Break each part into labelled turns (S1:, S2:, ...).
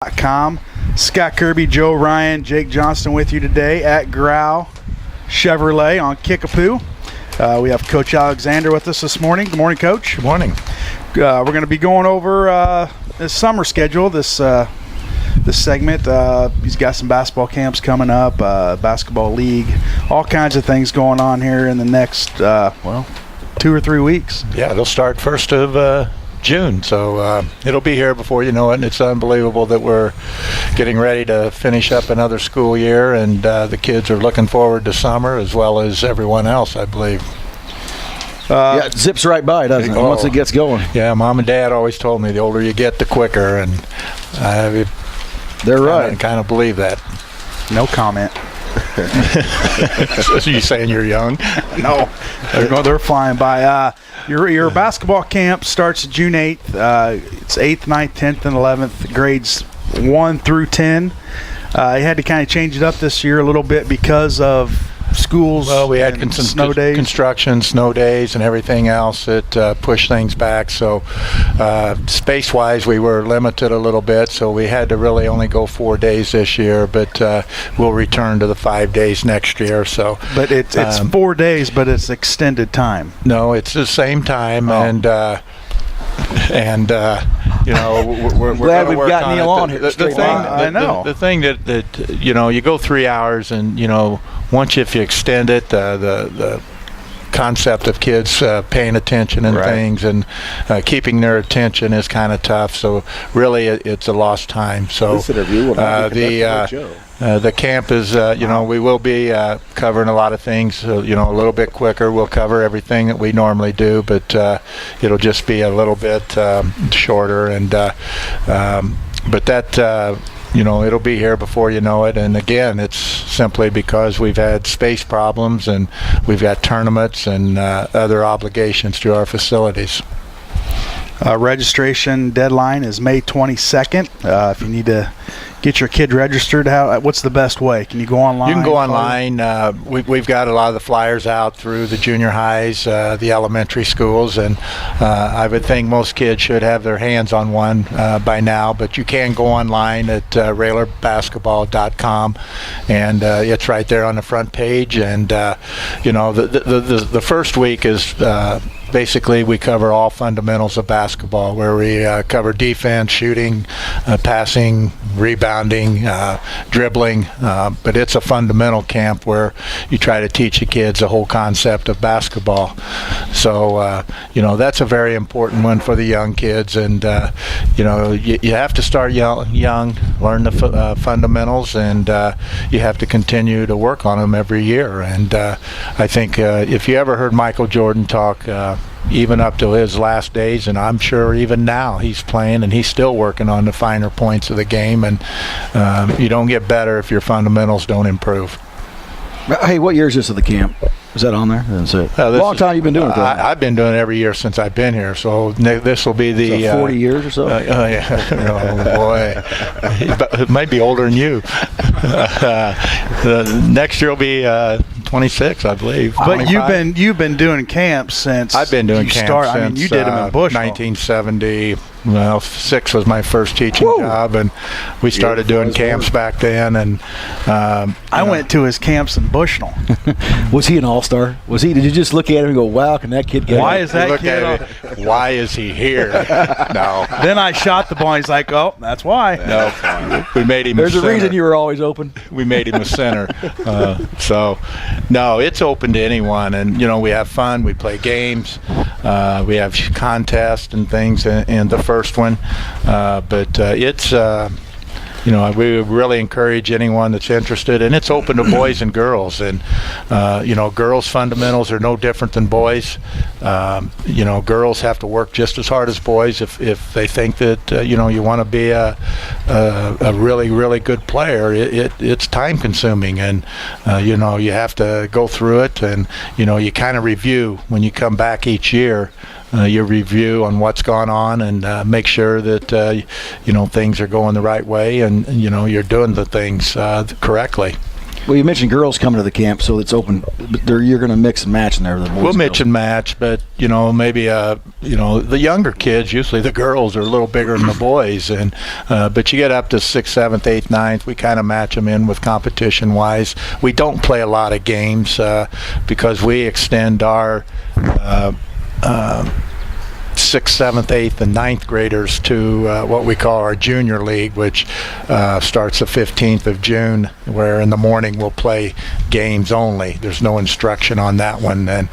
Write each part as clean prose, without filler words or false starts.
S1: WLCN.com. Scott Kirby, Joe Ryan, Jake Johnston with you today at Graue Chevrolet on Kickapoo. We have Coach Alexander with us this morning. Good morning, Coach.
S2: Good morning.
S1: We're going to be going over this summer schedule, this segment. He's got some basketball camps coming up, basketball league, all kinds of things going on here in the next, 2 or 3 weeks.
S2: Yeah, it'll start 1st of June, so it'll be here before you know it, and it's unbelievable that we're getting ready to finish up another school year, and the kids are looking forward to summer as well as everyone else, I believe.
S3: Yeah, it zips right by, doesn't it, once it gets going?
S2: Yeah, Mom and Dad always told me the older you get, the quicker, and
S3: they're right.
S2: I kind of believe that.
S1: No comment.
S2: So you saying you're young?
S1: No, they're flying by. Your basketball camp starts June 8th. It's 8th, 9th, 10th, and 11th, grades 1 through 10. You had to kind of change it up this year a little bit because of schools.
S2: Well, we had
S1: snow days,
S2: construction, snow days, and everything else that pushed things back. So space-wise, we were limited a little bit, so we had to really only go 4 days this year, but we'll return to the 5 days next year. So,
S1: but it's 4 days, but it's extended time.
S2: No, it's the same time, and you know, we're
S3: glad we've
S2: work
S3: got Neil on here.
S1: I know.
S2: The thing that you know, you go 3 hours, and you know, once if you extend it, the concept of kids paying attention and things and keeping their attention is kind of tough. So really, it's a lost time. So the camp is, you know, we will be covering a lot of things, you know, a little bit quicker. We'll cover everything that we normally do, but it'll just be a little bit shorter. And but that, you know, it'll be here before you know it. And again, it's simply because we've had space problems and we've got tournaments and other obligations to our facilities.
S1: Registration deadline is May 22nd. If you need to get your kid registered, what's the best way? Can you go online?
S2: You can go online. We've got a lot of the flyers out through the junior highs, the elementary schools, and I would think most kids should have their hands on one by now, but you can go online at railerbasketball.com, and it's right there on the front page. And you know, the first week is basically we cover all fundamentals of basketball, where we cover defense, shooting, passing, rebounding, dribbling, but it's a fundamental camp where you try to teach the kids the whole concept of basketball. So you know, that's a very important one for the young kids, and you know, you have to start young, learn the fundamentals, and you have to continue to work on them every year. And I think if you ever heard Michael Jordan talk, even up to his last days, and I'm sure even now he's playing and he's still working on the finer points of the game, and you don't get better if your fundamentals don't improve.
S3: Hey, what year is this of the camp? Is that on there? That's it. Long time you've been doing it, though.
S2: I've been doing it every year since I've been here, so this will be the
S3: 40 years or so?
S2: Yeah. Oh, boy. It might be older than you. Next year will be 26, I believe.
S1: But 25. you've been doing camps since
S2: I've been doing camps since,
S1: I mean, you did them in Bushville.
S2: 1970. Well, 6 was my first teaching job, and we started doing camps back then. And
S1: I went to his camps in Bushnell.
S3: Was he an all-star? Was he? Did you just look at him and go, "Wow, can that kid get?"
S1: Why is that kid?
S2: Why is he here? No.
S1: Then I shot the ball. And he's like, "Oh, that's why."
S2: No, we made him.
S3: There's a reason you were always open.
S2: We made him a center. So, no, it's open to anyone, and you know, we have fun. We play games. We have contests and things. And the first one, but it's. You know, we really encourage anyone that's interested, and it's open to boys and girls. And you know, girls' fundamentals are no different than boys. You know, girls have to work just as hard as boys if they think that you know, you want to be a really, really good player. It's time consuming, and you know, you have to go through it, and you know, you kind of review when you come back each year. You review on what's gone on and make sure that you know, things are going the right way, and you know, you're doing the things correctly.
S3: Well, you mentioned girls coming to the camp, so it's open. You're going to mix and match in there. The boys
S2: we'll mix and match, but maybe the younger kids, usually the girls are a little bigger than the boys, and but you get up to 6th, 7th, 8th, 9th, we kind of match them in with competition wise. We don't play a lot of games because we extend our 6th, 7th, 8th, and 9th graders to what we call our junior league, which starts the 15th of June, where in the morning we'll play games only. There's no instruction on that one. And,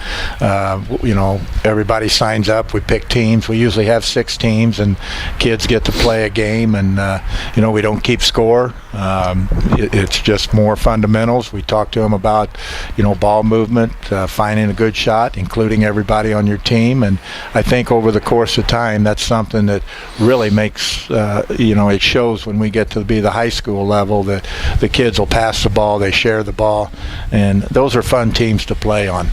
S2: everybody signs up. We pick teams. We usually have 6 teams, and kids get to play a game. And, we don't keep score. It's just more fundamentals. We talk to them about, ball movement, finding a good shot, including everybody on your team. And I think over the course of time, that's something that really makes, it shows when we get to be the high school level that the kids will pass the ball, they share the ball, and those are fun teams to play on.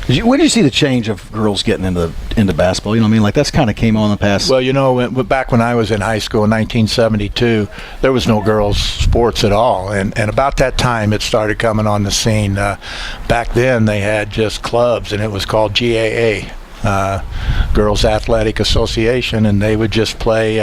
S3: When did you see the change of girls getting into basketball? Like that's kind of came on in the past.
S2: Well, back when I was in high school in 1972, there was no girls' sports at all, and about that time it started coming on the scene. Back then they had just clubs, and it was called GAA. Girls Athletic Association, and they would just play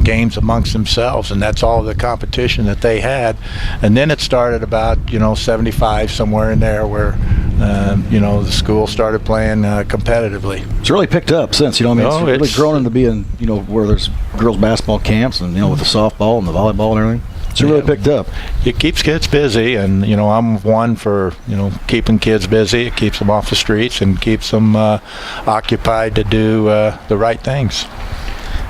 S2: games amongst themselves, and that's all the competition that they had. And then it started about 75, somewhere in there, where the school started playing competitively.
S3: It's really picked up since, it's really grown into being, where there's girls basketball camps and with the softball and the volleyball and everything. It's really picked up.
S2: It keeps kids busy, and I'm one for keeping kids busy. It keeps them off the streets and keeps them occupied to do the right things.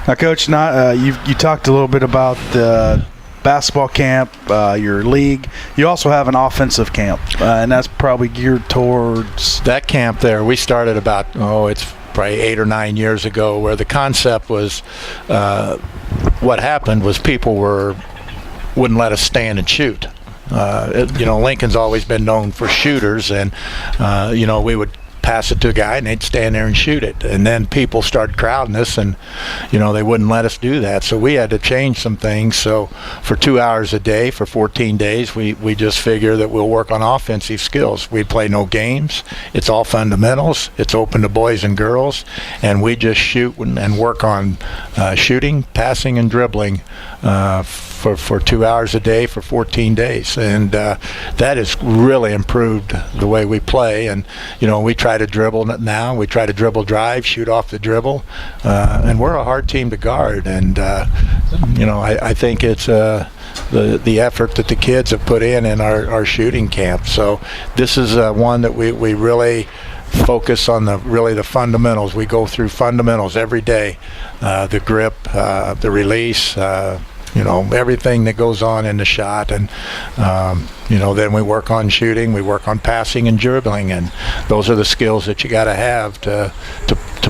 S1: Now, Coach, you talked a little bit about the basketball camp, your league. You also have an offensive camp, and that's probably geared towards
S2: that camp. There, we started about it's probably 8 or 9 years ago, where the concept was what happened was people wouldn't let us stand and shoot. Lincoln's always been known for shooters, and we would pass it to a guy and they'd stand there and shoot it, and then people started crowding us, and they wouldn't let us do that, so we had to change some things. So for 2 hours a day for 14 days, we just figure that we'll work on offensive skills. We play no games. It's all fundamentals. It's open to boys and girls, and we just shoot and work on shooting, passing, and dribbling for 2 hours a day for 14 days, and that has really improved the way we play. And we try to dribble now. We try to dribble drive, shoot off the dribble, and we're a hard team to guard. And I think it's the effort that the kids have put in our shooting camp. So this is one that we really focus on the fundamentals. We go through fundamentals every day, the grip, the release, everything that goes on in the shot, and then we work on shooting, we work on passing and dribbling, and those are the skills that you got to have to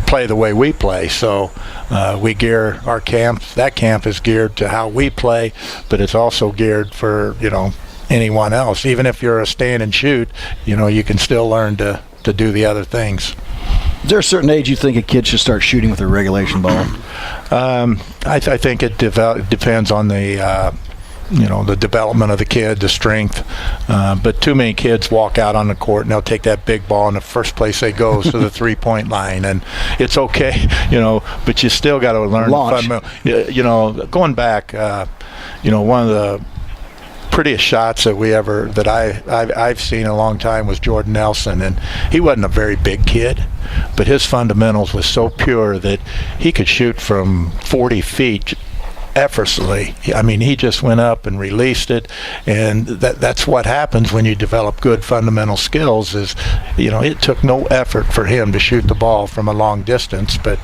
S2: play the way we play. So we gear our camp. That camp is geared to how we play, but it's also geared for anyone else. Even if you're a stand and shoot, you can still learn to do the other things.
S3: Is there a certain age you think a kid should start shooting with a regulation ball?
S2: I think it depends on the the development of the kid, the strength. But too many kids walk out on the court and they'll take that big ball, and the first place they go is to the three-point line, and it's okay, but you still got to learn. Going back, one of the prettiest shots that I've seen in a long time was Jordan Nelson, and he wasn't a very big kid, but his fundamentals was so pure that he could shoot from 40 feet effortlessly. I mean, he just went up and released it, and that's what happens when you develop good fundamental skills. Is it took no effort for him to shoot the ball from a long distance, but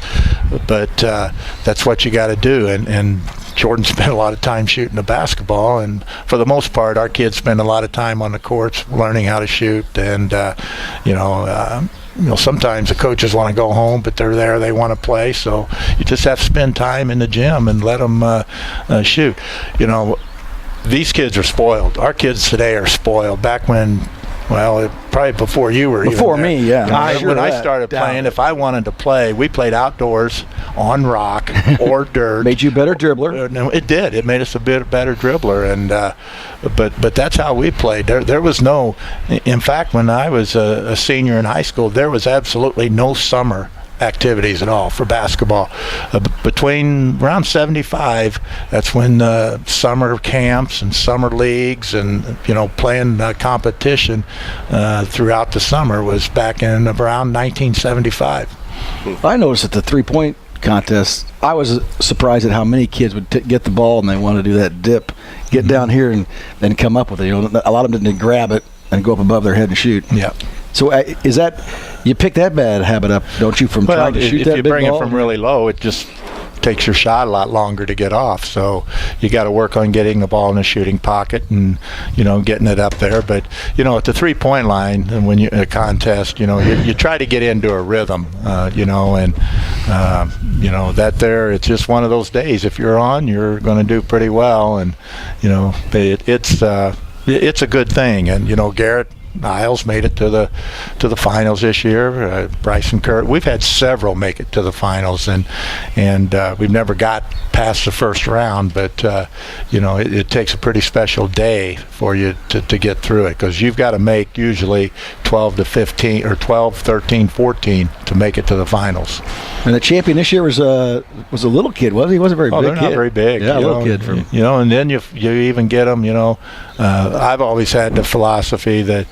S2: that's what you got to do. And Jordan spent a lot of time shooting the basketball, and for the most part, our kids spend a lot of time on the courts learning how to shoot. And sometimes the coaches want to go home, but they're there, they want to play. So you just have to spend time in the gym and let them shoot. These kids are spoiled. Our kids today are spoiled. Back when Well, probably before you were
S3: Before
S2: even there.
S3: me, yeah.
S2: When I started playing, if I wanted to play, we played outdoors on rock or dirt.
S3: Made you a better dribbler.
S2: No, it did. It made us a bit better dribbler, and but that's how we played. There was no. In fact, when I was a senior in high school, there was absolutely no summer activities at all for basketball. Between around 75, that's when summer camps and summer leagues and playing competition throughout the summer was back in around 1975.
S3: I noticed at the 3-point contest, I was surprised at how many kids would get the ball and they want to do that dip, get down here and then come up with it. A lot of them didn't grab it and go up above their head and shoot.
S2: Yeah.
S3: So is that, you pick that bad habit up, don't you, from trying to shoot that big ball?
S2: If you bring it from really low, it just takes your shot a lot longer to get off. So you got to work on getting the ball in the shooting pocket and getting it up there. But at the 3-point line, and when you're in a contest, you try to get into a rhythm. That there, it's just one of those days. If you're on, you're going to do pretty well, and it's a good thing. And Garrett Niles made it to the finals this year. Bryson Kirby. We've had several make it to the finals, and we've never got past the first round. But it takes a pretty special day for you to get through it, because you've got to make usually 12 to 15 or 12, 13, 14 to make it to the finals.
S3: And the champion this year was a little kid, wasn't he? He wasn't very big.
S2: They're not very big.
S3: Yeah, a little kid from.
S2: And then you even get them. I've always had the philosophy that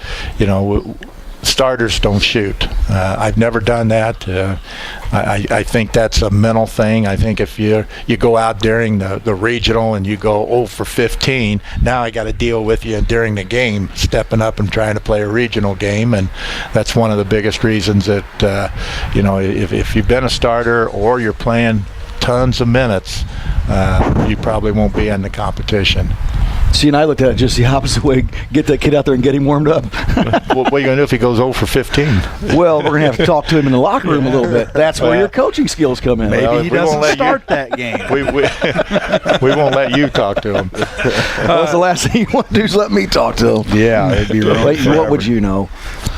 S2: starters don't shoot. I've never done that. I think that's a mental thing. I think if you go out during the regional and you go 0 for 15, now I got to deal with you during the game, stepping up and trying to play a regional game, and that's one of the biggest reasons that if you've been a starter or you're playing tons of minutes, you probably won't be in the competition.
S3: See, and I looked at it just the opposite way. Get that kid out there and get him warmed up.
S2: What are you going to do if he goes 0 for 15?
S3: Well, we're going to have to talk to him in the locker room a little bit. That's where your coaching skills come in.
S1: Maybe he doesn't start that game.
S2: We won't let you talk to him.
S3: That's the last thing you want to do is let me talk to him.
S1: Yeah, it'd be wrong.
S3: Clayton, what would you know?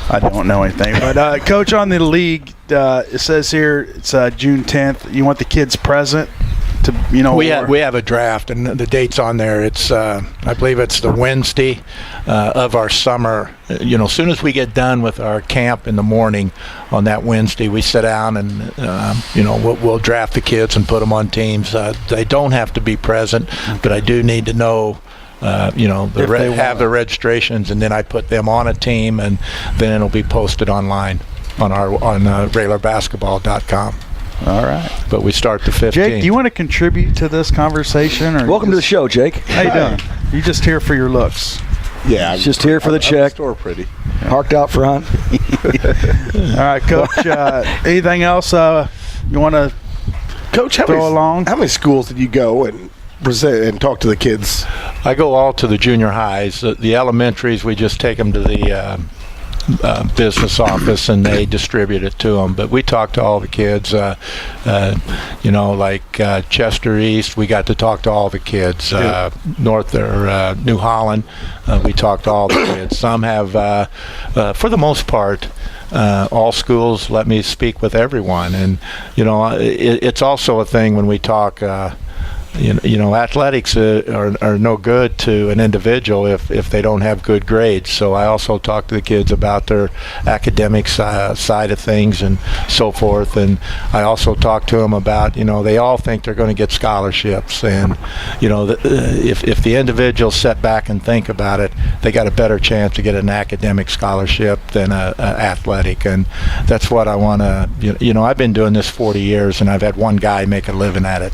S1: I don't know anything. But, Coach, on the league, it says here it's June 10th. You want the kids present? We have a draft, and the date's on there. It's I believe it's the Wednesday of our summer. As soon as we get done with our camp in the morning on that Wednesday, we sit down and we'll draft the kids and put them on teams. They don't have to be present, but I do need to know. Have the registrations, and then I put them on a team, and then it'll be posted online on RailerBasketball.com. All right.
S2: But we start the 15th.
S1: Jake, do you want to contribute to this conversation? Or
S3: Welcome to the show, Jake.
S1: How you doing? You just here for your looks?
S4: Yeah.
S3: He's just here for the check.
S4: Store pretty.
S3: Parked out front.
S1: All right, Coach. Anything else you want to throw along?
S4: How many schools did you go and present and talk to the kids?
S2: I go all to the junior highs. The elementaries, we just take them to the business office and they distribute it to them. But we talk to all the kids. Chester East, we got to talk to all the kids. North or New Holland, we talked to all the kids. Some have, for the most part, all schools let me speak with everyone. And it's also a thing when we talk. Athletics are no good to an individual if they don't have good grades. So I also talk to the kids about their academic side of things and so forth. And I also talk to them about, they all think they're going to get scholarships. And, if the individuals sit back and think about it, they got a better chance to get an academic scholarship than a athletic. And that's what I want to, I've been doing this 40 years and I've had one guy make a living at it.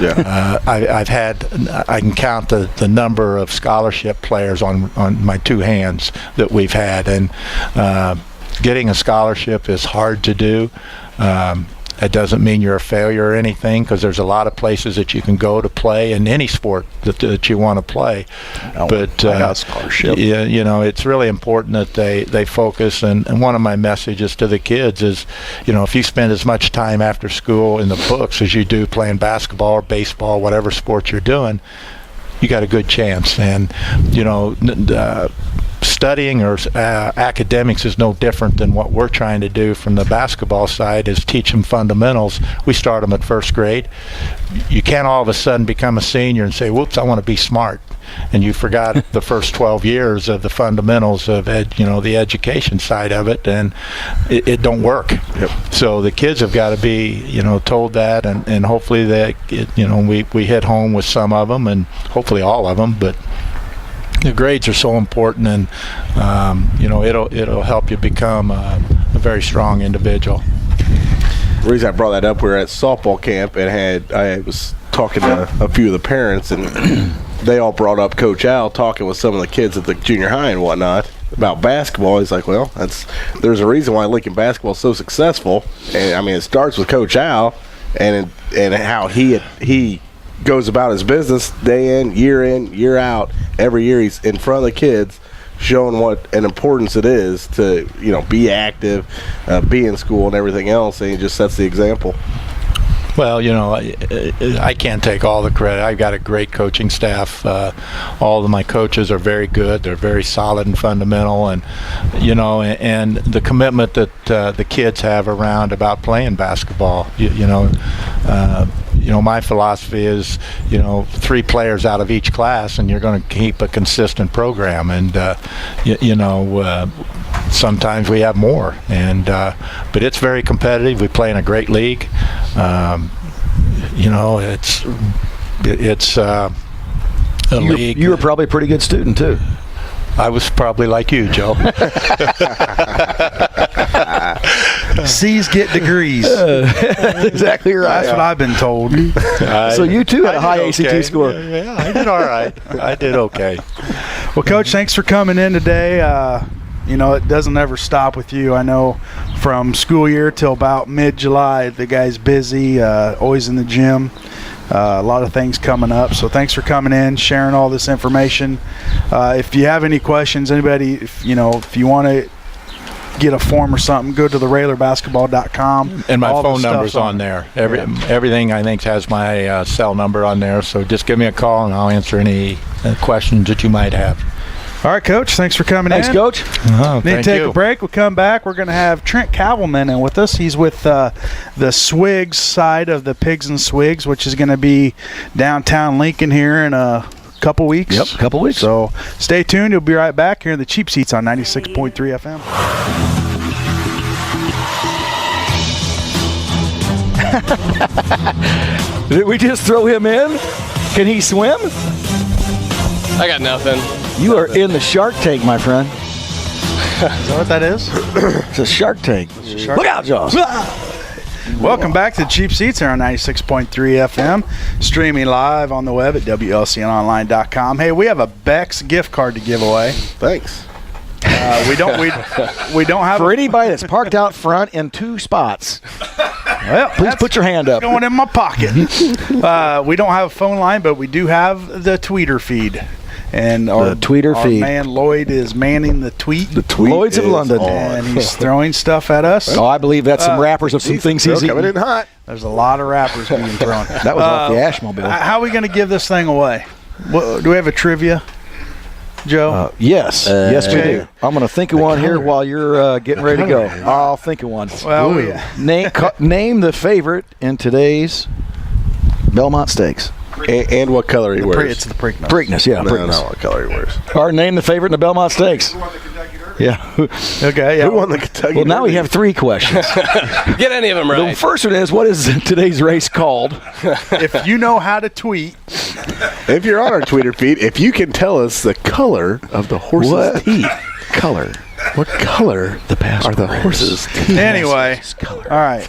S4: Yeah.
S2: I can count the number of scholarship players on my two hands that we've had, and getting a scholarship is hard to do. That doesn't mean you're a failure or anything, because there's a lot of places that you can go to play in any sport that you want to play. But
S1: I got a scholarship.
S2: It's really important that they focus. And one of my messages to the kids is, if you spend as much time after school in the books as you do playing basketball or baseball, whatever sport you're doing, you got a good chance. And studying or academics is no different than what we're trying to do from the basketball side, is teach them fundamentals. We start them at first grade. You can't all of a sudden become a senior and say, whoops, I want to be smart. And you forgot the first 12 years of the fundamentals of the education side of it, and it don't work.
S4: Yep.
S2: So the kids have got to be told that, and hopefully that we hit home with some of them, and hopefully all of them. But the grades are so important, and it'll help you become a very strong individual.
S4: The reason I brought that up, we were at softball camp and I was talking to a few of the parents, and they all brought up Coach Al talking with some of the kids at the junior high and whatnot about basketball. He's like, well, there's a reason why Lincoln basketball is so successful, and I mean it starts with Coach Al and how he goes about his business day in, year out. Every year he's in front of the kids, showing what an importance it is to be active, be in school and everything else, and he just sets the example.
S2: Well, I can't take all the credit. I've got a great coaching staff. All of my coaches are very good. They're very solid and fundamental, and and the commitment that the kids have around about playing basketball. My philosophy is, 3 players out of each class, and you're going to keep a consistent program. And sometimes we have more, but it's very competitive. We play in a great league. It's a league.
S3: You were probably a pretty good student too.
S2: I was probably like you, Joe.
S1: C's get degrees.
S3: That's exactly right.
S1: That's what I've been told.
S3: So you too had a high ACT score.
S2: Yeah, I did all right. I did okay.
S1: Well, Coach, thanks for coming in today. It doesn't ever stop with you. I know from school year till about mid-July, the guy's busy, always in the gym. A lot of things coming up. So thanks for coming in, sharing all this information. If you have any questions, anybody, if you want to get a form or something, go to therailerbasketball.com.
S2: And my phone number's on there. Everything, I think, has my cell number on there. So just give me a call, and I'll answer any questions that you might have.
S1: All right, Coach. Thanks for coming in.
S3: Thanks, Coach.
S1: Need to take a break. We'll come back. We're going to have Trent Kavelman in with us. He's with the Swigs side of the Pigs and Swigs, which is going to be downtown Lincoln here in a couple weeks.
S3: Yep, a couple weeks.
S1: So stay tuned. You'll be right back here in the Cheap Seats on 96.3 FM.
S3: Did we just throw him in? Can he swim?
S5: I got nothing.
S3: You are in the Shark Tank, my friend.
S1: Is that what that is?
S3: It's a Shark Tank. Look out, Jaws.
S1: Welcome back to Cheap Seats here on 96.3 FM, streaming live on the web at WLCNonline.com. Hey, we have a Beck's gift card to give away.
S4: Thanks.
S1: We don't have
S3: For anybody that's parked out front in 2 spots,
S1: well,
S3: please put your hand up.
S1: Going in my pocket. We don't have a phone line, but we do have the tweeter feed. And our
S3: feed.
S1: Man Lloyd is manning the tweet.
S4: The tweet
S3: Lloyd's of London.
S1: And he's throwing stuff at us.
S3: Oh, I believe that's some wrappers of some things he's
S4: coming
S3: eating.
S4: in hot.
S1: There's a lot of wrappers being thrown.
S3: That was off the Ashmobile.
S1: How are we going to give this thing away? Do we have a trivia, Joe?
S3: Yes. Yes, we do. I'm going to think of one here while you're getting ready to go. I'll think of one.
S1: Well,
S3: name the favorite in today's Belmont Stakes.
S4: And what color he wears.
S1: It's the Preakness.
S3: Preakness, yeah.
S4: No,
S3: Preakness.
S4: not what color he wears.
S3: Or name the favorite in the Belmont Stakes. Yeah.
S1: Okay, yeah.
S4: Who won the Kentucky
S3: Well, now we
S4: Derby?
S3: have 3 questions.
S5: Get any of them
S3: The
S5: right.
S3: first one is, what is today's race called?
S1: If you know how to tweet,
S4: If you're on our Twitter feed, if you can tell us the color of the horse's teeth.
S3: Color.
S4: What color are the horse's teeth?
S1: anyway. All right.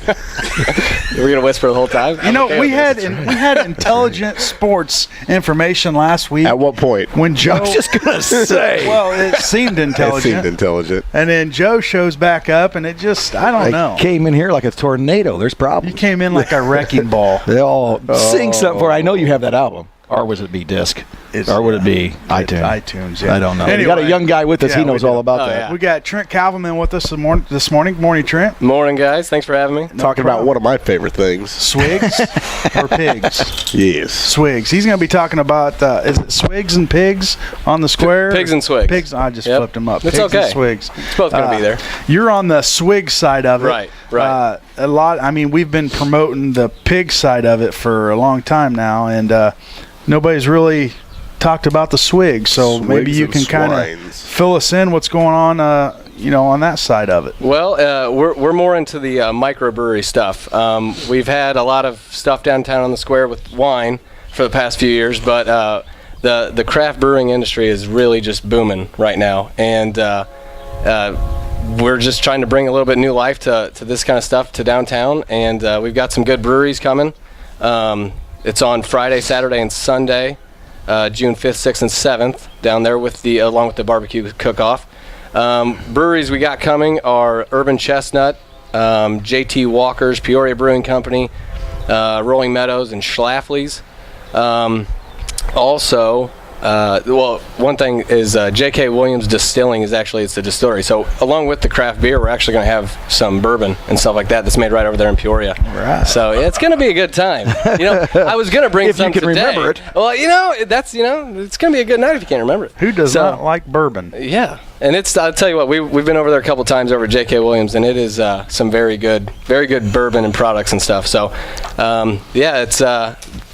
S5: We're gonna whisper the whole time.
S1: We had intelligent sports information last week.
S4: At what point?
S1: When Joe,
S3: I was just going to say.
S1: well, it seemed intelligent.
S4: It seemed intelligent.
S1: And then Joe shows back up, and it just, I don't know.
S3: Came in here like a tornado. There's
S1: You
S3: problems.
S1: came in like a wrecking ball.
S3: They all sing something for. I know you have that album. Or was it B-Disc? Or would it be iTunes?
S1: iTunes, yeah.
S3: I don't know.
S1: Anyway,
S3: We got a young guy with us.
S1: yeah,
S3: He knows
S1: we do.
S3: all about
S5: Oh,
S3: that.
S5: yeah.
S1: We got Trent Kavelman with us this morning. Good morning, Trent.
S5: Morning, guys. Thanks for having me.
S4: Talking about one of my favorite things.
S1: Swigs or pigs?
S4: Yes.
S1: Swigs. He's going to be talking about, is it Swigs and pigs on the square?
S5: Pigs and Swigs.
S1: Pigs. I just
S5: Yep.
S1: flipped them up.
S5: It's
S1: Pigs
S5: okay.
S1: and Swigs.
S5: It's both going to be there.
S1: You're on the Swig side of it.
S5: Right, right.
S1: A lot. I mean, we've been promoting the pig side of it for a long time now, and nobody's really talked about the Swig. So
S4: Swigs
S1: maybe you
S4: and
S1: can kind of
S4: swines.
S1: fill us in what's going on, on that side of it.
S5: Well, we're more into the microbrewery stuff. We've had a lot of stuff downtown on the square with wine for the past few years, but the craft brewing industry is really just booming right now, and we're just trying to bring a little bit new life to this kind of stuff to downtown, and we've got some good breweries coming. It's on Friday, Saturday, and Sunday, June 5th, 6th, and 7th, down there with along with the barbecue cook-off. Breweries we got coming are Urban Chestnut, JT Walker's, Peoria Brewing Company, Rolling Meadows, and Schlafly's. Also, one thing is J.K. Williams Distilling it's the distillery. So along with the craft beer, we're actually going to have some bourbon and stuff like that that's made right over there in Peoria.
S1: Right.
S5: So it's going to be a good time. I was going to bring
S3: If you
S5: some
S3: can
S5: today.
S3: remember it.
S5: Well, it's going to be a good night if you can't remember it.
S1: Who does
S5: So-
S1: not like bourbon?
S5: Yeah, and I'll tell you what, we've been over there a couple times over at J.K. Williams, and it is some very good bourbon and products and stuff. So, it's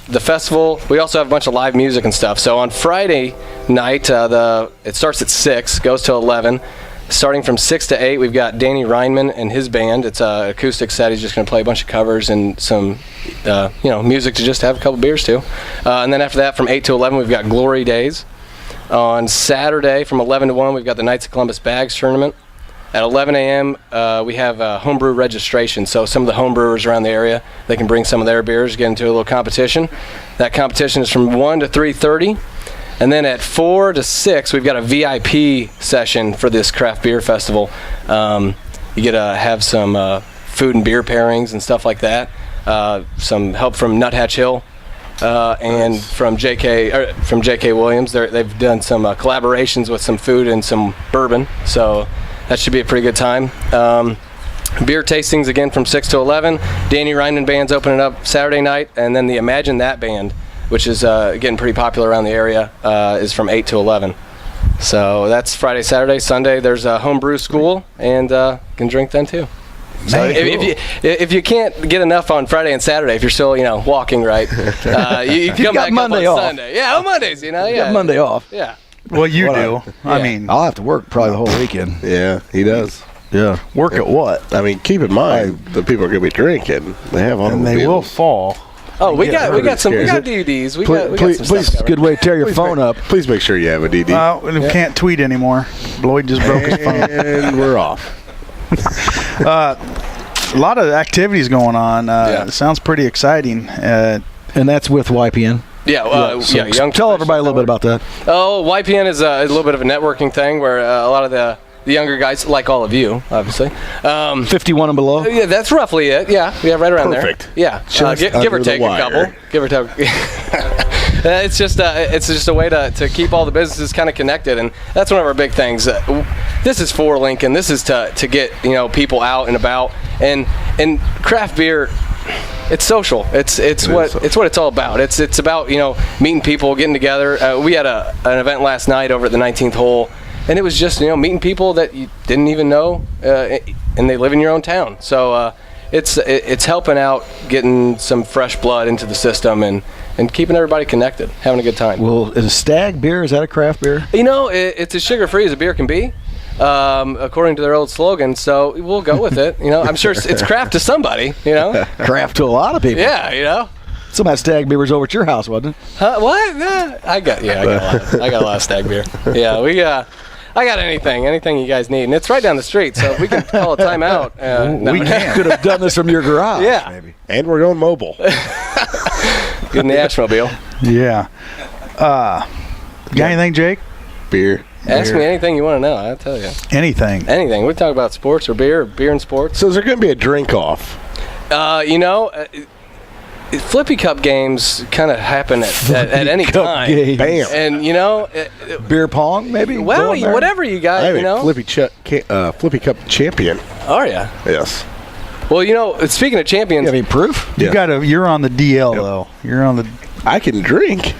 S5: the festival. We also have a bunch of live music and stuff. So on Friday night, it starts at 6, goes till 11. Starting from 6 to 8, we've got Danny Reinman and his band. It's an acoustic set. He's just going to play a bunch of covers and some, music to just have a couple beers to. And then after that, from 8 to 11, we've got Glory Days. On Saturday, from 11 to 1, we've got the Knights of Columbus Bags Tournament. At 11 a.m., we have homebrew registration. So some of the homebrewers around the area, they can bring some of their beers, get into a little competition. That competition is from 1 to 3:30. And then at 4 to 6, we've got a VIP session for this craft beer festival. You get to have some food and beer pairings and stuff like that. Some help from Nuthatch Hill. And from J.K. Williams, they've done some collaborations with some food and some bourbon, so that should be a pretty good time. Beer tastings again from 6 to 11. Danny Reinman Band's opening up Saturday night, and then the Imagine That Band, which is getting pretty popular around the area, is from 8 to 11. So that's Friday, Saturday, Sunday. There's a homebrew school, and can drink then too. So if you can't get enough on Friday and Saturday, if you're still walking right, you come back
S3: Monday
S5: up on
S3: off.
S5: Sunday. Yeah, on Mondays,
S3: You got Monday off.
S5: Yeah.
S1: Well, you
S3: What
S1: do. I mean,
S3: I'll have to work probably the whole weekend.
S4: Yeah, he does.
S3: Yeah.
S1: work at what?
S4: I mean, keep in mind the people are going to be drinking. They have
S1: And they will fall.
S5: Oh, we got
S4: hurt.
S5: some
S4: Is it-
S5: DVDs. We
S3: Please,
S5: got some stuff covered.
S3: good way to tear your phone up.
S4: Please make sure you have a DD.
S1: We can't tweet anymore. Lloyd just broke his phone.
S4: And we're off.
S1: A lot of activities going on. It sounds pretty exciting.
S3: And that's with YPN.
S5: Yeah, young.
S3: Tell everybody a little bit about that.
S5: Oh, YPN is a little bit of a networking thing where a lot of the younger guys, like all of you, obviously.
S3: 51 and below.
S5: Yeah, that's roughly it. Yeah, right around
S4: Perfect.
S5: there. Yeah,
S4: Just
S5: give or
S4: under the
S5: take a
S4: wire.
S5: couple. Give or take. It's just a way to keep all the businesses kind of connected, and that's one of our big things. This is for Lincoln. This is to get people out and about, and craft beer. It's social. It's what it's all about. It's about meeting people, getting together. We had an event last night over at the 19th hole, and it was just meeting people that you didn't even know, and they live in your own town. So it's helping out, getting some fresh blood into the system, and keeping everybody connected, having a good time.
S3: Well, is a Stag beer, is that a craft beer?
S5: It's as sugar-free as a beer can be. According to their old slogan, so we'll go with it. I'm sure it's craft to somebody.
S3: Craft to a lot of people.
S5: Yeah.
S3: Some of that Stag beer was over at your house, wasn't it?
S5: Huh? What? I got a lot of Stag beer. Yeah, I got anything you guys need, and it's right down the street, so if we can call a timeout.
S1: We can.
S3: Could have done this from your garage.
S5: Yeah.
S3: Maybe.
S4: And we're going mobile.
S5: Get in the Ashmobile.
S1: Yeah. Got anything, Jake?
S4: Beer.
S5: Ask me anything you want to know. I'll tell you.
S1: Anything.
S5: Anything. We talk about sports or beer and sports.
S4: So is there going to be a drink off?
S5: Flippy Cup games kind of happen at any time.
S3: Games.
S4: Bam.
S5: And
S3: Beer pong, maybe?
S5: well,
S3: Going there?
S5: whatever you got,
S4: I'm a Flippy Cup champion.
S5: Are ya?
S4: Yes.
S5: Well, speaking of champions,
S3: You have any proof?
S4: Yeah.
S1: You're on the DL though. You're on the,
S4: I can drink.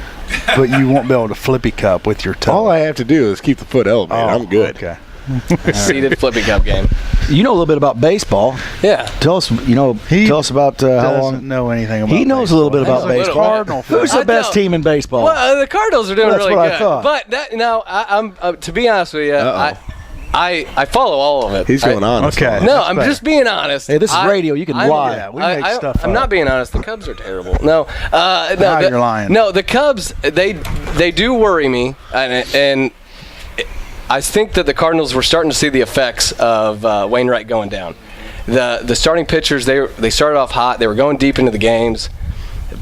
S1: but you won't be able to Flippy Cup with your toe.
S4: All I have to do is keep the foot elevated. I'm good.
S1: Okay.
S5: seated Flippy Cup game.
S3: You know a little bit about baseball.
S5: Yeah.
S3: Tell us, tell us about how
S1: Doesn't
S3: long.
S1: know anything about.
S3: He knows a little bit about
S5: Knows a little
S3: baseball.
S1: Cardinal fan.
S3: Who's the best team in baseball?
S5: Well, the Cardinals are doing
S3: That's
S5: really
S3: what I
S5: good.
S3: thought.
S5: But I'm to be honest with you,
S4: Uh-oh.
S5: I follow all of it.
S4: He's going on.
S1: Okay.
S5: No,
S1: That's
S5: I'm
S1: better.
S5: just being honest.
S3: Hey, this is radio. You can lie.
S1: Yeah, we make stuff
S5: I'm
S1: up.
S5: not being honest. The Cubs are terrible. No,
S1: Now you're lying.
S5: No, the Cubs they do worry me, and I think that the Cardinals were starting to see the effects of Wainwright going down. The starting pitchers they started off hot. They were going deep into the games,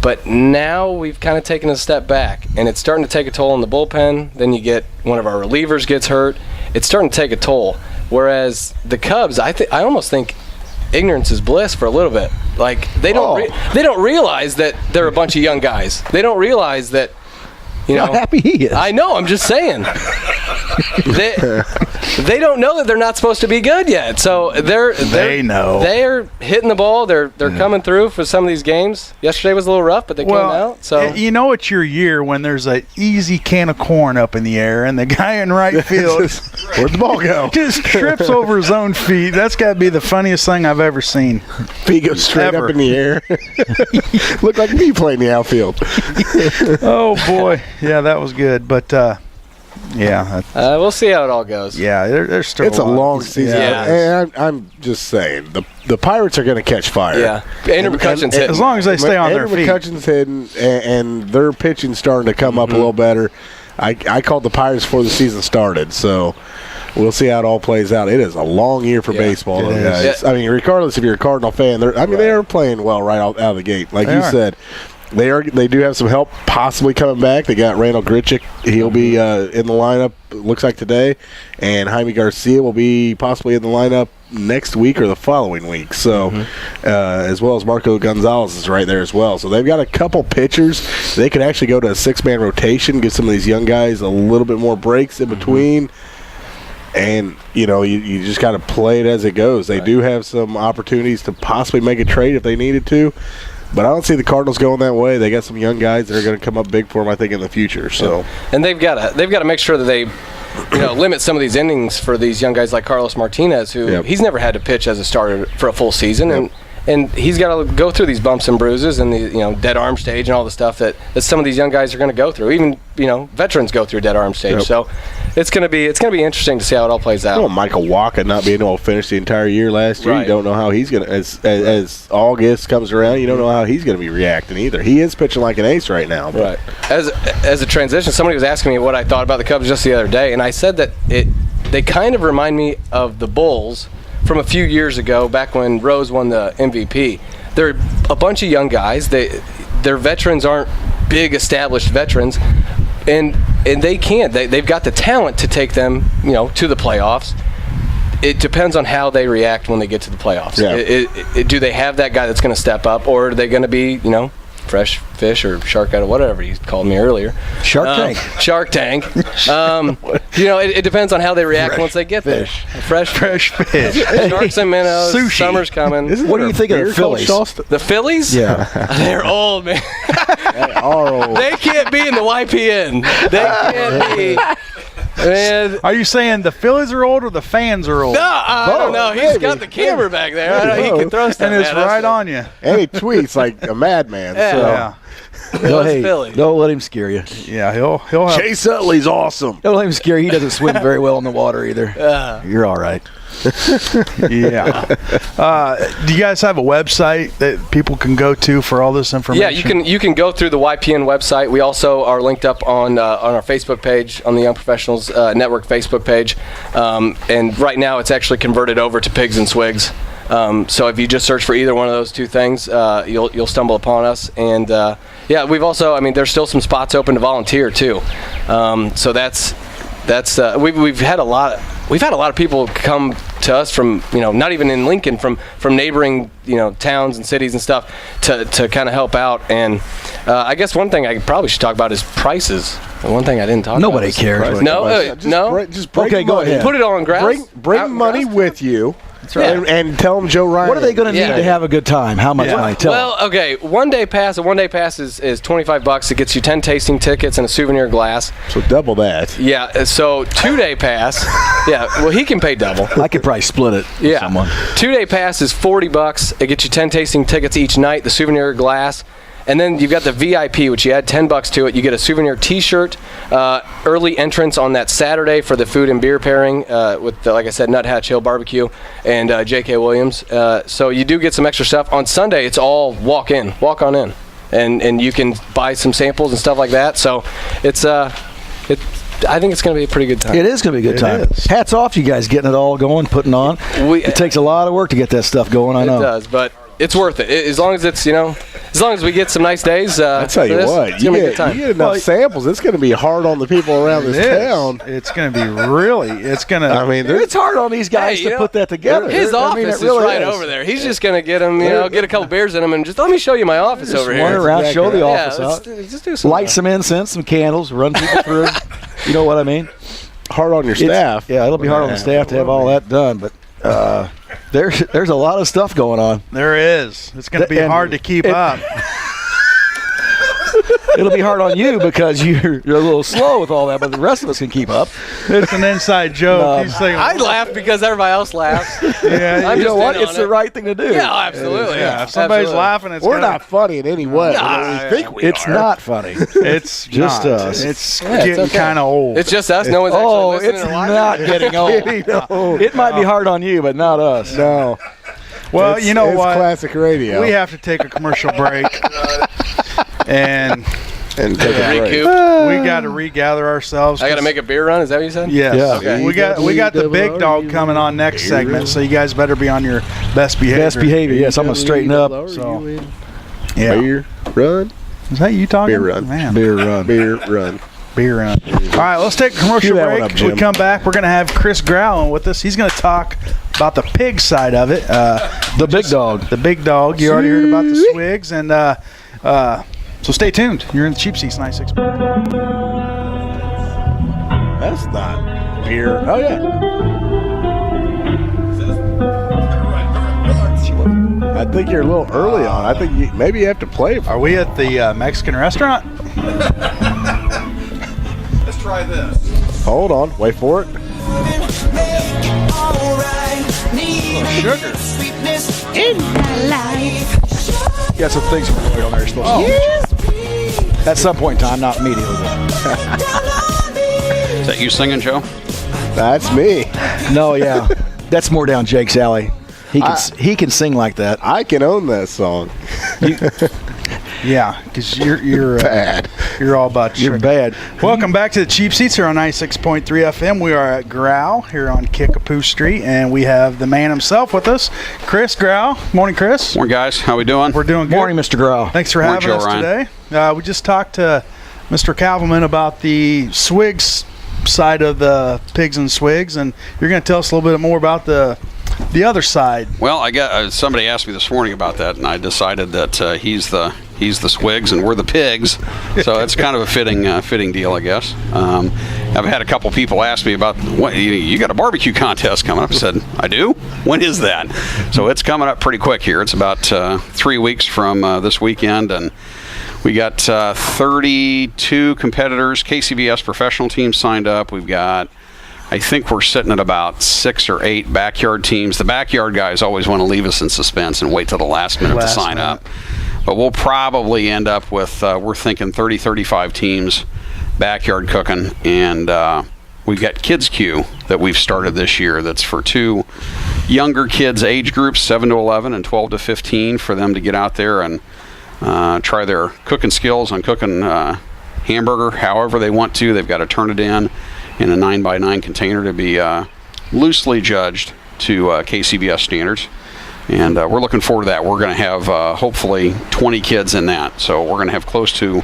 S5: but now we've kind of taken a step back, and it's starting to take a toll on the bullpen. Then you get one of our relievers gets hurt. It's starting to take a toll. Whereas the Cubs, I almost think ignorance is bliss for a little bit. Like they don't realize that they're a bunch of young guys. They don't realize that.
S3: How happy he is.
S5: I know. I'm just saying. They don't know that they're not supposed to be good yet. So
S1: They know.
S5: They're hitting the ball. They're coming through for some of these games. Yesterday was a little rough, but they came out. So
S1: you know it's your year when there's an easy can of corn up in the air and the guy in right field
S4: Where'd the ball go?
S1: just trips over his own feet. That's got to be the funniest thing I've ever seen.
S4: Feet go straight
S1: Ever.
S4: up in the air. Looked like me playing the outfield.
S1: Oh boy, yeah, that was good. But yeah,
S5: we'll see how it all goes.
S1: yeah, there's still
S4: It's a
S1: lot.
S4: long season,
S5: Yeah.
S4: and I'm just saying the Pirates are going to catch fire.
S5: Yeah. Andrew McCutcheon's hitting.
S1: As long as they stay on their
S4: Andrew
S1: feet.
S4: McCutcheon's hitting, and their pitching starting to come up a little better. I called the Pirates before the season started, so we'll see how it all plays out. It is a long year for baseball, though,
S1: is.
S4: guys.
S5: Yeah.
S4: I mean, regardless if you're a Cardinal fan, they are playing well right out of the gate. Like
S1: They
S4: you
S1: are.
S4: said, they do have some help possibly coming back. They got Randall Grichuk. He'll be in the lineup, looks like today, and Jaime Garcia will be possibly in the lineup next week or the following week. So, as well as Marco Gonzalez is right there as well. So they've got a couple pitchers. They could actually go to a 6-man rotation, give some of these young guys a little bit more breaks in between. And, you just got to play it as it goes. They do have some opportunities to possibly make a trade if they needed to. But I don't see the Cardinals going that way. They got some young guys that are going to come up big for them, I think, in the future. So,
S5: And they've got to make sure that they limit some of these innings for these young guys like Carlos Martinez, who he's never had to pitch as a starter for a full season, and he's got to go through these bumps and bruises and the dead arm stage and all the stuff that some of these young guys are going to go through. Even veterans go through dead arm stage. So it's going to be interesting to see how it all plays out.
S4: Michael Wacha not being able to finish the entire year last year,
S5: Right.
S4: you don't know how he's going to, as August comes around, you don't know how he's going to be reacting either. He is pitching like an ace right now.
S5: Right. As a transition, somebody was asking me what I thought about the Cubs just the other day, and I said that they kind of remind me of the Bulls from a few years ago, back when Rose won the MVP. They're a bunch of young guys. Their veterans aren't big established veterans, and they can. They've got the talent to take them, to the playoffs. It depends on how they react when they get to the playoffs.
S4: Yeah.
S5: Do they have that guy that's going to step up, or are they going to be, fresh fish or shark out of whatever you called me earlier?
S3: Shark Tank.
S5: Shark Tank. It depends on how they react once they get there. Fresh
S1: Fresh fish.
S5: Sharks and minnows.
S1: Sushi.
S5: Summer's coming.
S3: What do you think of the Phillies?
S5: The Phillies?
S3: Yeah.
S5: They're old, man.
S4: Oh,
S5: They can't be in the YPN. They can't be. Man.
S1: Are you saying the Phillies are old or the fans are old?
S5: No, I don't know. He's got the camera back there. I know he can throw stuff.
S1: And it's
S5: man.
S1: right on you.
S4: and he tweets like a madman.
S5: Yeah.
S4: So.
S1: Yeah.
S3: Don't let him scare you.
S1: Yeah, he'll have.
S4: Chase Utley's awesome.
S3: Don't let him scare you. He doesn't swim very well in the water either. You're all right.
S1: Yeah. Do you guys have a website that people can go to for all this information?
S5: Yeah, you can go through the YPN website. We also are linked up on our Facebook page, on the Young Professionals Network Facebook page. And right now it's actually converted over to Pigs and Swigs. So if you just search for either one of those two things, you'll stumble upon us. And we've also, there's still some spots open to volunteer too. So we've had a lot of people come to us from, not even in Lincoln, from neighboring, towns and cities and stuff to kind of help out. And I guess one thing I probably should talk about is prices. And one thing I didn't talk
S3: Nobody
S5: about.
S3: cares.
S5: No, no.
S4: Just break
S3: Okay, go
S4: money.
S3: ahead.
S5: Put it all in grass.
S4: Bring money with you.
S5: That's right.
S4: And tell them Joe Ryan.
S3: What are they going to need
S5: Yeah.
S3: to have a good time? How much money? Tell
S5: Well, okay, a one-day pass is $25. It gets you 10 tasting tickets and a souvenir glass.
S4: So double that.
S5: Yeah, so 2-day pass. Yeah, well, he can pay double.
S3: I could probably split it with someone.
S5: 2-day pass is $40. It gets you 10 tasting tickets each night, the souvenir glass. And then you've got the VIP, which you add $10 to it. You get a souvenir T-shirt, early entrance on that Saturday for the food and beer pairing with, like I said, Nut Hatch Hill Barbecue and J.K. Williams. So you do get some extra stuff. On Sunday, it's all walk on in, and you can buy some samples and stuff like that. So it's I think it's going to be a pretty good time.
S3: It is going to be a good time.
S1: is.
S3: Hats off to you guys getting it all going, putting on. It takes a lot of work to get that stuff going, I know.
S5: It does, but it's worth it. As long as it's, as long as we get some nice days.
S4: I tell you what,
S5: it's going to be a good time.
S4: you get enough samples, it's going to be hard on the people around this town.
S1: It's going to be it's going to.
S4: I mean,
S3: It's hard on these guys to put that together.
S5: His office is right over there. He's just going to get him, get a couple beers in him, and just let me show you my office over here.
S3: Run around, show the
S5: Yeah,
S3: office out.
S5: just do some
S3: Light some incense, some candles, run people through. You know what I mean?
S4: hard on your staff.
S3: Yeah, it'll be hard on the staff to have all that done, but there's a lot of stuff going on.
S1: There is. It's going to be hard to keep up.
S3: It'll be hard on you because you're a little slow with all that, but the rest of us can keep up.
S1: It's an inside joke. He's saying,
S5: I laugh because everybody else laughs.
S1: yeah,
S3: You know what?
S5: in
S3: It's
S5: on
S3: the
S5: it.
S3: right thing to do.
S5: Yeah, absolutely.
S1: yeah, if somebody's
S5: Absolutely.
S1: laughing, it's
S4: We're
S1: gonna-
S4: not funny in any way.
S5: Nah,
S4: we think we
S3: It's
S4: are.
S3: not funny.
S1: It's
S3: Just
S1: not.
S3: us.
S1: It's
S5: it's
S1: getting
S5: okay.
S1: kind of old.
S5: It's just us. No one's
S3: Oh,
S5: actually
S3: it's
S5: listening or
S3: not
S5: watching.
S3: getting old. It might be hard on you, but not us.
S4: No.
S1: well,
S4: It's-
S1: you know
S4: it's
S1: what?
S4: classic radio.
S1: We have to take a commercial break, and
S4: and take a break.
S5: Recoup.
S1: we got to regather ourselves.
S5: I got to make a beer run. Is that what you said?
S1: Yes.
S3: Yeah.
S5: Okay.
S1: We got the big dog coming on next segment, so you guys better be on your best behavior.
S3: Best behavior. Yes, I'm gonna straighten up.
S1: So, yeah.
S4: Beer run.
S1: Is that you talking?
S4: Beer run.
S1: Man.
S3: Beer run.
S4: Beer run.
S1: Beer run. All right, let's take a commercial
S3: Cue that one
S1: break.
S3: up, Jim.
S1: We come back. We're going to have Chris Graue with us. He's going to talk about the pig side of it.
S3: The big dog.
S1: The big dog. You already heard about the Swigs. And so stay tuned. You're in the Cheap Seats 96.
S4: That's not beer. Oh, yeah. I think you're a little early on. I think maybe you have to play it.
S1: Are we at the Mexican restaurant?
S6: Let's try this.
S4: Hold on. Wait for it.
S1: Sugar.
S3: Got some things on there you're supposed to. At some point in time, not immediately.
S6: Is that you singing, Joe?
S4: That's me.
S3: No, yeah. That's more down Jake's alley. He can sing like that.
S4: I can own that song.
S1: Yeah, because you're
S4: Bad.
S1: You're all about
S3: You're
S1: sugar.
S3: bad.
S1: Welcome back to the Cheap Seats here on 96.3 FM. We are at Graue here on Kickapoo Street, and we have the man himself with us, Chris Graue. Morning, Chris.
S6: Morning, guys. How we doing?
S1: We're doing good.
S3: Morning, Mr. Graue.
S1: Thanks for
S6: Morning,
S1: having
S6: Joe
S1: us
S6: Ryan.
S1: today. We just talked to Mr. Kavelman about the Swigs side of the pigs and swigs, and you're going to tell us a little bit more about the other side.
S6: Well, I got somebody asked me this morning about that, and I decided that he's the Swigs and we're the pigs, so it's kind of a fitting deal, I guess. I've had a couple people ask me about what you got a barbecue contest coming up. I said, I do. When is that? So it's coming up pretty quick here. It's about 3 weeks from this weekend, and we got 32 competitors. KCBS professional teams signed up. We've got, I think we're sitting at about 6 or 8 backyard teams. The backyard guys always want to leave us in suspense and wait till the last minute to sign up. But we'll probably end up with, we're thinking 30, 35 teams backyard cooking. And we've got Kids Q that we've started this year that's for 2 younger kids age groups, 7 to 11 and 12 to 15, for them to get out there and try their cooking skills on cooking hamburger however they want to. They've got to turn it in a 9x9 container to be loosely judged to KCBS standards. And we're looking forward to that. We're going to have hopefully 20 kids in that. So we're going to have close to,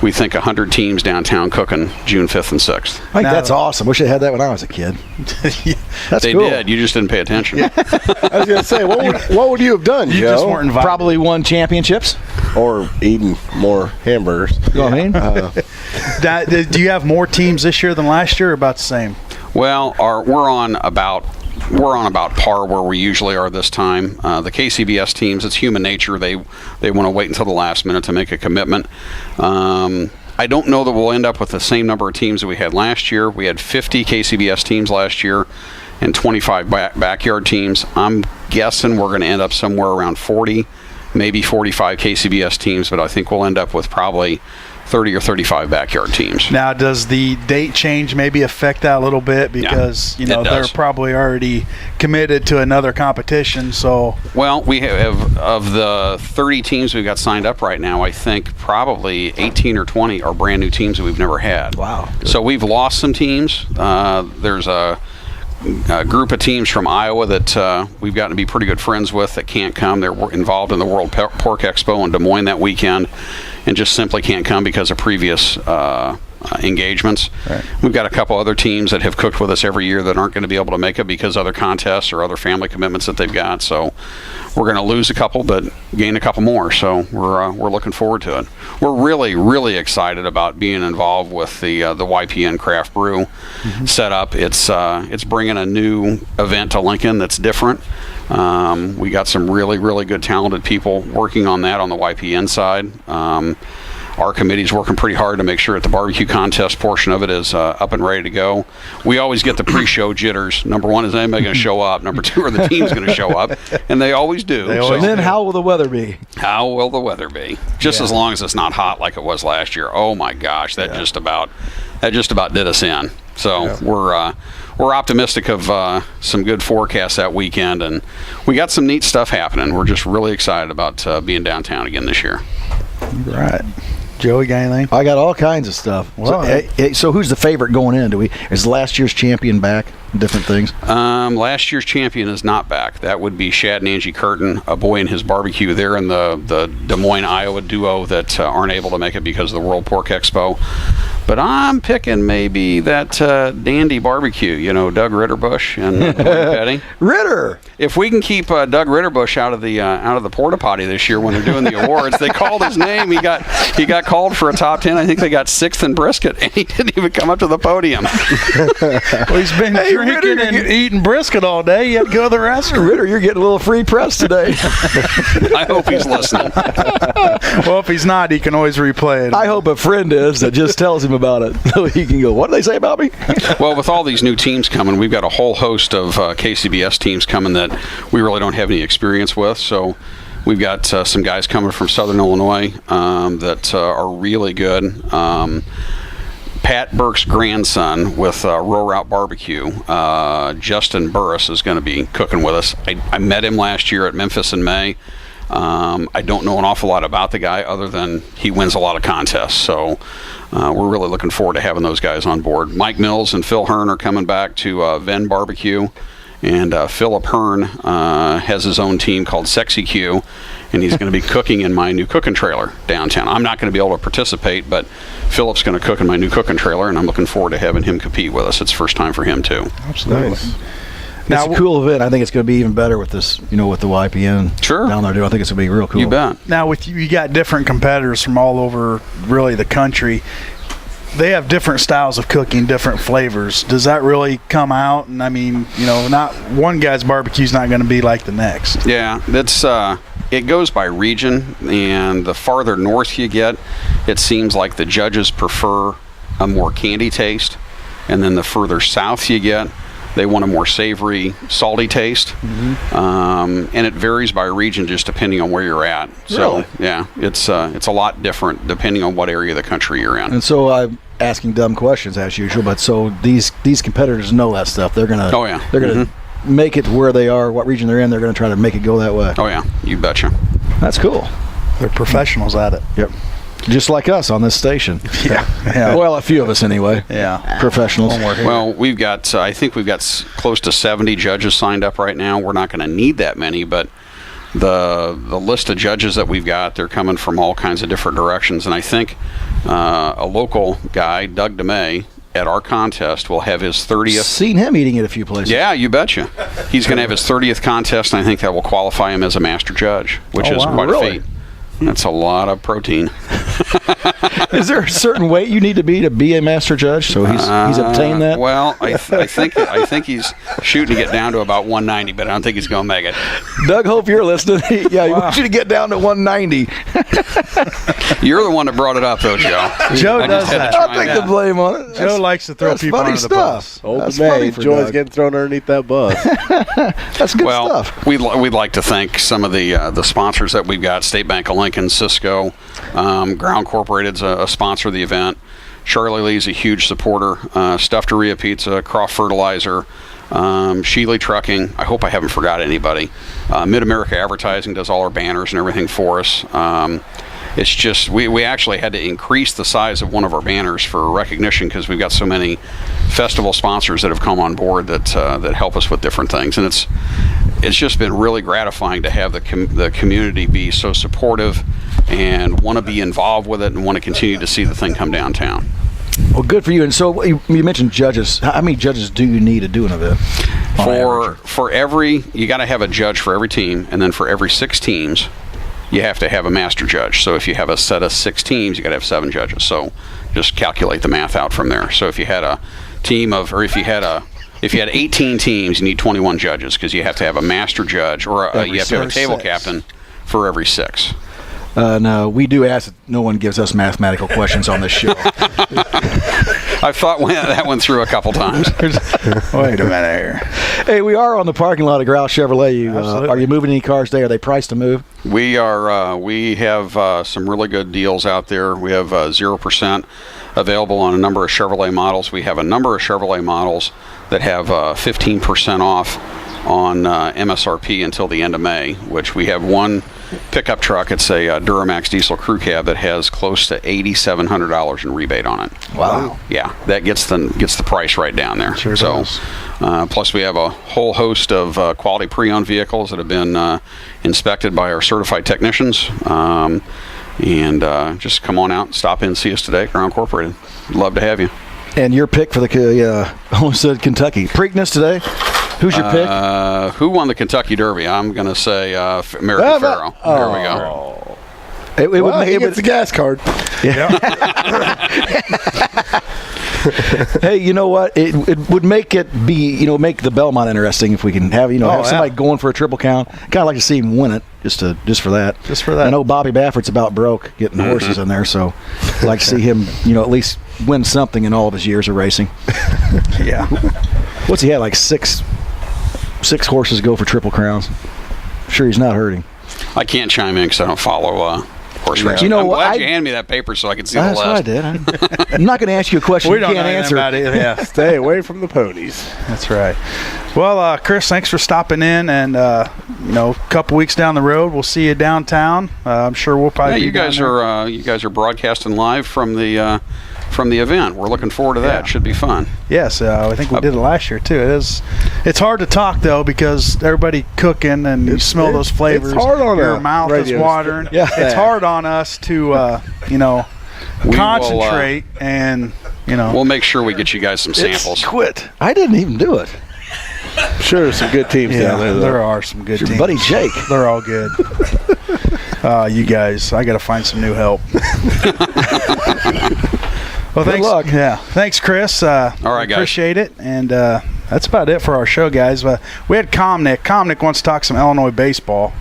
S6: we think, 100 teams downtown cooking June 5th and 6th.
S3: I think that's awesome. Wish I had that when I was a kid. That's
S6: They
S3: cool.
S6: did. You just didn't pay attention.
S4: I was going to say, what would you have done,
S1: You
S4: Joe?
S1: just weren't invited.
S3: Probably won championships.
S4: Or eating more hamburgers.
S3: You know what I mean?
S1: Do you have more teams this year than last year, or about the same?
S6: Well, we're on about par where we usually are this time. The KCBS teams, it's human nature. They want to wait until the last minute to make a commitment. I don't know that we'll end up with the same number of teams that we had last year. We had 50 KCBS teams last year and 25 backyard teams. I'm guessing we're going to end up somewhere around 40, maybe 45 KCBS teams, but I think we'll end up with probably 30 or 35 backyard teams.
S1: Now, does the date change maybe affect that a little bit? Because,
S6: it
S1: they're
S6: does.
S1: probably already committed to another competition, so...
S6: Well, we have, of the 30 teams we've got signed up right now, I think probably 18 or 20 are brand new teams that we've never had.
S3: Wow.
S6: So we've lost some teams. There's a group of teams from Iowa that we've gotten to be pretty good friends with that can't come. They're involved in the World Pork Expo in Des Moines that weekend and just simply can't come because of previous engagements.
S1: Right.
S6: We've got a couple other teams that have cooked with us every year that aren't going to be able to make it because other contests or other family commitments that they've got. So we're going to lose a couple but gain a couple more. So we're looking forward to it. We're really, really excited about being involved with the YPN Craft Brew setup. It's bringing a new event to Lincoln that's different. We got some really, really good talented people working on that on the YPN side. Our committee's working pretty hard to make sure that the barbecue contest portion of it is up and ready to go. We always get the pre-show jitters. Number one, is anybody going to show up? Number two, are the teams going to show up? And they always do.
S3: And then how will the weather be?
S6: How will the weather be? Just as long as it's not hot like it was last year. Oh my gosh, that just about did us in. So we're optimistic of some good forecasts that weekend, and we got some neat stuff happening. We're just really excited about being downtown again this year.
S1: Right. Joey, got anything?
S3: I got all kinds of stuff.
S1: Well,
S3: So who's the favorite going in? Is last year's champion back? Different things.
S6: Last year's champion is not back. That would be Shad and Angie Curtin, a boy and his barbecue. They're in the Des Moines, Iowa duo that aren't able to make it because of the World Pork Expo. But I'm picking maybe that Dandy Barbecue, Doug Ritterbush and Petty.
S3: Ritter.
S6: If we can keep Doug Ritterbush out of the porta potty this year when they're doing the awards, they called his name. He got called for a top 10. I think they got 6th in brisket, and he didn't even come up to the podium.
S1: Well, he's been drinking and eating brisket all day. You have to go to the restaurant.
S3: Ritter, you're getting a little free press today.
S6: I hope he's listening.
S1: Well, if he's not, he can always replay it.
S3: I hope a friend is that just tells him about it. So he can go, what did they say about me?
S6: Well, with all these new teams coming, we've got a whole host of KCBS teams coming that we really don't have any experience with. So we've got some guys coming from Southern Illinois that are really good. Pat Burke's grandson with Row Route Barbecue, Justin Burris, is going to be cooking with us. I met him last year at Memphis in May. I don't know an awful lot about the guy other than he wins a lot of contests. So we're really looking forward to having those guys on board. Mike Mills and Phil Hearn are coming back to Venn Barbecue. And Philip Hearn has his own team called Sexy Q, and he's going to be cooking in my new cooking trailer downtown. I'm not going to be able to participate, but Philip's going to cook in my new cooking trailer, and I'm looking forward to having him compete with us. It's first time for him, too.
S1: Absolutely.
S4: Nice.
S1: Now,
S3: It's a cool event. I think it's going to be even better with this, with the YPN
S6: Sure.
S3: down there, too. I think it's going to be real cool.
S6: You bet.
S1: Now, with you got different competitors from all over, really, the country. They have different styles of cooking, different flavors. Does that really come out? And I mean, not one guy's barbecue is not going to be like the next.
S6: Yeah, that's it goes by region, and the farther north you get, it seems like the judges prefer a more candy taste, and then the further south you get, they want a more savory, salty taste. Mm-hmm. And it varies by region just depending on where you're at. So,
S3: Really?
S6: yeah, it's a lot different depending on what area of the country you're in.
S3: And so I'm asking dumb questions as usual, but so these competitors know that stuff. They're gonna they're gonna make it where they are, what region they're in. They're gonna try to make it go that way.
S6: Oh, yeah, you betcha.
S3: That's cool.
S1: They're professionals at it.
S3: Yep. Just like us on this station.
S1: Yeah.
S3: Well, a few of us anyway.
S1: Yeah.
S3: Professionals.
S6: Well, we've got, I think we've got close to 70 judges signed up right now. We're not going to need that many, but the list of judges that we've got, they're coming from all kinds of different directions, and I think a local guy, Doug DeMay, at our contest will have his 30th.
S3: Seen him eating at a few places.
S6: Yeah, you betcha. He's going to have his 30th contest, and I think that will qualify him as a master judge, which is quite a feat. That's a lot of protein.
S3: Is there a certain weight you need to be a master judge? So he's obtained that.
S6: Well, I think he's shooting to get down to about 190, but I don't think he's going to make it.
S3: Doug, hope you're listening. He wants you to get down to 190.
S6: You're the one that brought it up, though, Joe.
S1: Joe does that.
S3: I'll take the blame on it.
S1: Joe likes to throw people under the bus.
S4: Old man enjoys getting thrown underneath that bus.
S3: That's good stuff.
S6: We'd like to thank some of the sponsors that we've got. State Bank of Lincoln, Cisco, Graue Incorporated's a sponsor of the event. Charlie Lee's a huge supporter. Stufferia Pizza, Croft Fertilizer, Sheely Trucking. I hope I haven't forgot anybody. Mid-America Advertising does all our banners and everything for us. It's just we actually had to increase the size of one of our banners for recognition because we've got so many festival sponsors that have come on board that help us with different things, and it's just been really gratifying to have the community be so supportive and want to be involved with it and want to continue to see the thing come downtown.
S3: Well, good for you. And so you mentioned judges. How many judges do you need to do an event?
S6: For every, you got to have a judge for every team, and then for every 6 teams, you have to have a master judge. So if you have a set of 6 teams, you got to have 7 judges. So just calculate the math out from there. So if you had a team of, or if you had 18 teams, you need 21 judges because you have to have a master judge, or you have to have a table captain for every 6.
S3: No, we do ask that no one gives us mathematical questions on this show.
S6: I've thought that one through a couple times.
S1: Wait a minute here.
S3: Hey, we are on the parking lot of Graue Chevrolet. Are you moving any cars today? Are they priced to move?
S6: We are. We have some really good deals out there. We have 0% available on a number of Chevrolet models. We have a number of Chevrolet models that have 15% off on MSRP until the end of May, which we have one pickup truck. It's a Duramax diesel crew cab that has close to $8,700 in rebate on it.
S3: Wow.
S6: Yeah, that gets the price right down there.
S1: Sure does.
S6: Plus we have a whole host of quality pre-owned vehicles that have been inspected by our certified technicians. And just come on out and stop in and see us today at Graue Incorporated. Love to have you.
S3: And your pick for the almost said Kentucky Preakness today? Who's your pick?
S6: Who won the Kentucky Derby? I'm going to say American Pharoah. There we go.
S4: He gets a gas card.
S1: Yeah.
S3: Hey, you know what? It would make it be, make the Belmont interesting if we can have, have somebody going for a triple count. Kind of like to see him win it, just for that.
S1: Just for that.
S3: I know Bobby Baffert's about broke getting horses in there, so I'd like to see him, at least win something in all of his years of racing.
S1: Yeah.
S3: What's he had, like six horses go for triple crowns? Sure, he's not hurting.
S6: I can't chime in because I don't follow horse racing. I'm glad you handed me that paper so I could see the list.
S3: That's what I did. I'm not going to ask you a question
S1: we
S3: you
S1: don't
S3: can't
S1: know
S3: answer.
S1: About it. Yeah.
S4: Stay away from the ponies.
S1: That's right. Well, Chris, thanks for stopping in, and a couple weeks down the road, we'll see you downtown. I'm sure we'll probably.
S6: Yeah, you guys are broadcasting live from the event. We're looking forward to that.
S1: Yeah.
S6: Should be fun.
S1: Yes, I think we did it last year too. It's hard to talk though because everybody cooking and you smell those flavors.
S4: It's hard on
S1: your mouth is watering.
S3: Yeah.
S1: It's hard on us to concentrate and
S6: We'll make sure we get you guys some samples.
S3: Quit. I didn't even do it.
S4: Sure, some good teams down there.
S1: There are some good teams.
S3: Buddy Jake.
S1: They're all good. You guys, I got to find some new help. Well,
S3: Good luck.
S1: Yeah, thanks, Chris.
S6: All right, guys.
S1: Appreciate it, and that's about it for our show, guys. We had Comnick. Comnick wants to talk some Illinois baseball.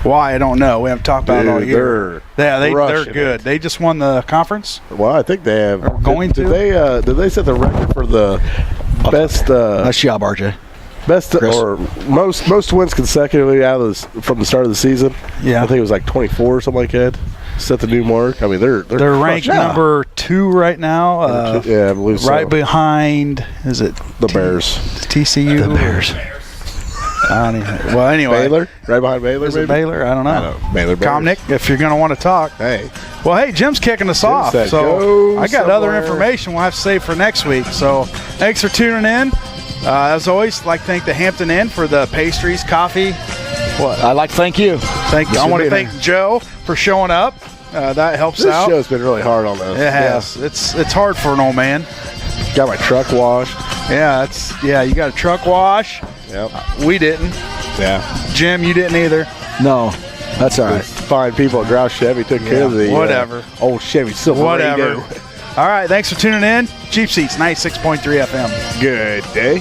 S1: Why, I don't know. We haven't talked about it all year. They're good. They just won the conference.
S4: Well, I think they have.
S1: Or going to.
S4: Did they set the record for the best?
S3: Nice job, RJ.
S4: Best
S3: Chris.
S4: or most wins consecutively from the start of the season.
S1: Yeah,
S4: I think it was like 24 or something like that. Set the new mark. I mean, they're
S1: ranked number 2 right now.
S4: Yeah, I believe so.
S1: Right behind, is it
S4: the Bears?
S1: TCU.
S3: The Bears.
S1: I don't even. Well, anyway,
S4: Baylor, right behind Baylor.
S1: Is it Baylor? I don't know.
S4: Baylor. Bears.
S1: Comnick, if you're going to want to talk.
S4: Hey.
S1: Well, hey, Jim's kicking us off,
S4: said,
S1: so I got
S4: somewhere.
S1: other information we'll have to save for next week. So thanks for tuning in. As always, I'd like to thank the Hampton Inn for the pastries, coffee, What?
S3: I'd like to thank you.
S1: Thank you. I want to thank Joe for showing up. That helps
S4: This
S1: out.
S4: show's been really hard on us.
S1: It has. It's hard for an old man.
S4: Got my truck washed.
S1: Yeah, you got a truck wash.
S4: Yep.
S1: We didn't.
S4: Yeah.
S1: Jim, you didn't either.
S3: No, that's all right.
S4: Fine people at Graue Chevy took care of the
S1: whatever.
S4: Old Chevy Silverado.
S1: Whatever. All right, thanks for tuning in. Cheap Seats, 96.3 FM.
S4: Good day.